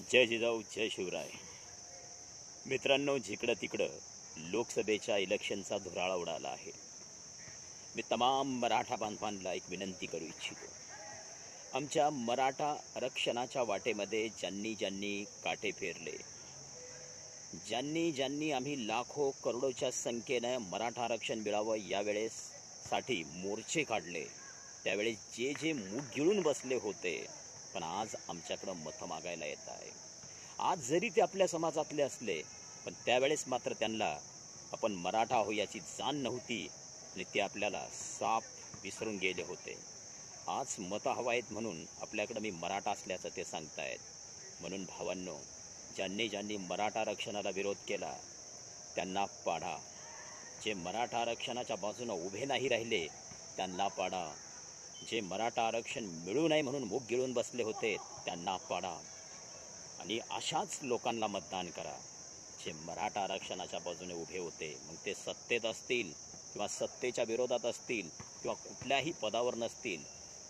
जय जिजाऊ जय शिवराय. मित्रांनो, जिकडं तिकडं लोकसभेच्या इलेक्शनचा धुराळा उडाला आहे. मी तमाम मराठा बांधवांना एक विनंती करू इच्छितो. आमच्या मराठा आरक्षणाच्या वाटेमध्ये ज्यांनी ज्यांनी काटे फेरले, ज्यांनी ज्यांनी आम्ही लाखो करोडोच्या संख्येनं मराठा आरक्षण मिळावं यावेळेस साठी मोर्चे काढले, त्यावेळेस जे जे मूग गिळून बसले होते, पण आज आमच्याकडं मतं मागायला येत आहे. आज जरी ते आपल्या समाजातले असले, पण त्यावेळेस मात्र त्यांना आपण मराठा हो याची जाण नव्हती आणि ते आपल्याला साफ विसरून गेले होते. आज मतं हवा आहेत म्हणून आपल्याकडं मी मराठा असल्याचं ते सांगतायत. म्हणून भावांनो, ज्यांनी ज्यांनी मराठा आरक्षणाला विरोध केला त्यांना पाडा. जे मराठा आरक्षणाच्या बाजूनं उभे नाही राहिले त्यांना पाडा. जे मराठा आरक्षण मिळू नये म्हणून मूग गिळून बसले होते त्यांना पाडा. आणि अशाच लोकांना मतदान करा जे मराठा आरक्षणाच्या बाजूने उभे होते. मग ते सत्तेत असतील किंवा सत्तेच्या विरोधात असतील किंवा कुठल्याही पदावर नसतील,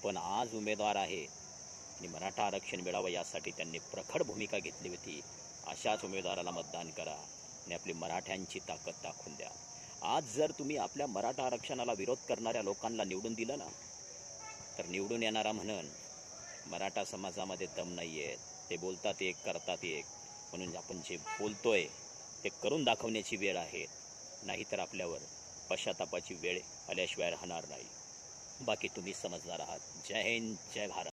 पण आज उमेदवार आहे आणि मराठा आरक्षण मिळावं यासाठी त्यांनी प्रखर भूमिका घेतली होती. अशाच उमेदवाराला मतदान करा आणि आपली मराठ्यांची ताकद दाखवून द्या. आज जर तुम्ही आपल्या मराठा आरक्षणाला विरोध करणाऱ्या लोकांना निवडून दिलं ना, तर निवडून येणारा म्हणून मराठा समाजामध्ये दम नाही आहे, ते बोलतात एक करतात एक. म्हणून आपण जे बोलतोय ते करून दाखवण्याची वेळ आहे, नाहीतर आपल्यावर पश्चातापाची वेळ आल्याशिवाय राहणार नाही. बाकी तुम्ही समजणार आहात. जय हिंद, जय भारत.